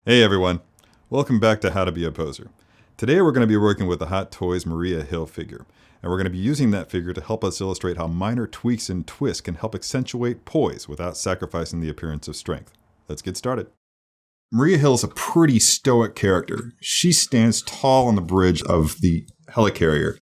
Hey everyone, welcome back to How to Be a Poser. Today we're going to be working with the Hot Toys Maria Hill figure, and we're going to be using that figure to help us illustrate how minor tweaks and twists can help accentuate poise without sacrificing the appearance of strength. Let's get started. Maria Hill is a pretty stoic character. She stands tall on the bridge of the helicarrier.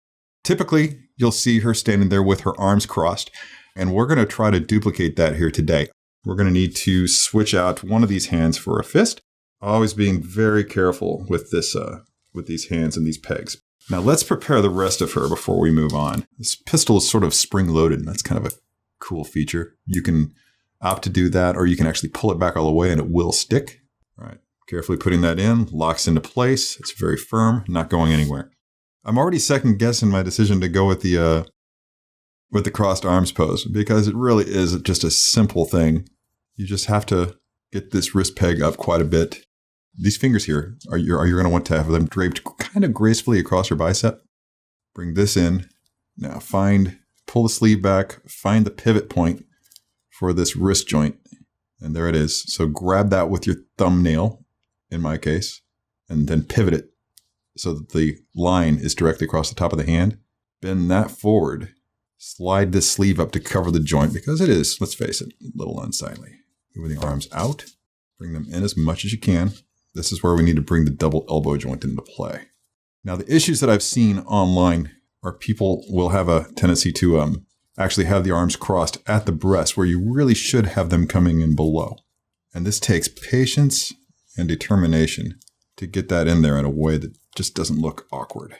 Typically, you'll see her standing there with her arms crossed, and we're going to try to duplicate that here today. We're going to need to switch out one of these hands for a fist. Always being very careful with this, with these hands and these pegs. Now let's prepare the rest of her before we move on. This pistol is sort of spring-loaded, and that's kind of a cool feature. You can opt to do that, or you can actually pull it back all the way and it will stick. All right, carefully putting that in, locks into place. It's very firm, not going anywhere. I'm already second-guessing my decision to go with the crossed arms pose, because it really is just a simple thing. You just have to get this wrist peg up quite a bit. These fingers here, are you going to want to have them draped kind of gracefully across your bicep. Bring this in. Now pull the sleeve back, find the pivot point for this wrist joint. And there it is. So grab that with your thumbnail, in my case, and then pivot it so that the line is directly across the top of the hand. Bend that forward. Slide this sleeve up to cover the joint because it is, let's face it, a little unsightly. Moving the arms out. Bring them in as much as you can. This is where we need to bring the double elbow joint into play. Now, the issues that I've seen online are people will have a tendency to actually have the arms crossed at the breast where you really should have them coming in below. And this takes patience and determination to get that in there in a way that just doesn't look awkward.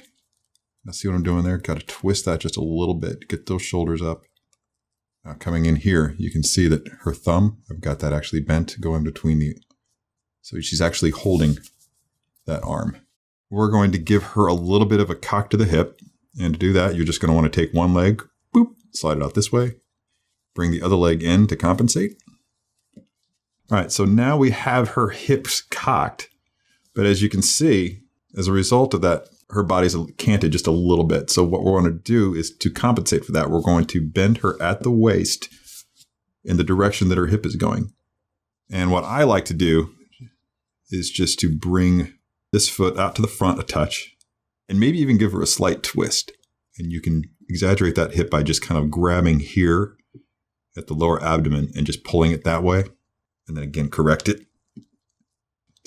Now, see what I'm doing there? Got to twist that just a little bit. Get those shoulders up. Now, coming in here, you can see that her thumb, I've got that actually bent going between the... So she's actually holding that arm. We're going to give her a little bit of a cock to the hip. And to do that, you're just going to want to take one leg, boop, slide it out this way. Bring the other leg in to compensate. All right, so now we have her hips cocked. But as you can see, as a result of that, her body's canted just a little bit. So what we're going to do is to compensate for that, we're going to bend her at the waist in the direction that her hip is going. And what I like to do is just to bring this foot out to the front a touch and maybe even give her a slight twist. And you can exaggerate that hip by just kind of grabbing here at the lower abdomen and just pulling it that way. And then again, correct it.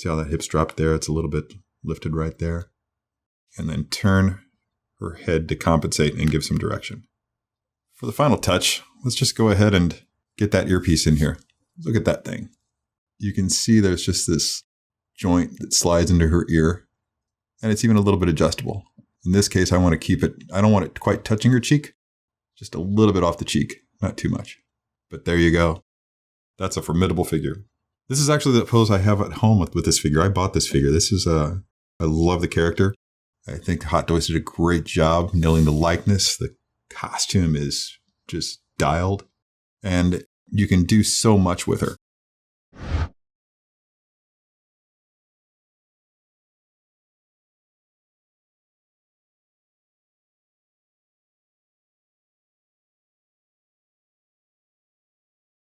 See how that hip's dropped there? It's a little bit lifted right there. And then turn her head to compensate and give some direction. For the final touch, let's just go ahead and get that earpiece in here. Look at that thing. You can see there's just this joint that slides into her ear, and it's even a little bit adjustable. In this case, I want to keep it, I don't want it quite touching her cheek, just a little bit off the cheek, not too much. But there you go. That's a formidable figure. This is actually the pose I have at home with this figure. I bought this figure. This is, I love the character. I think Hot Toys did a great job nailing the likeness. The costume is just dialed, and you can do so much with her.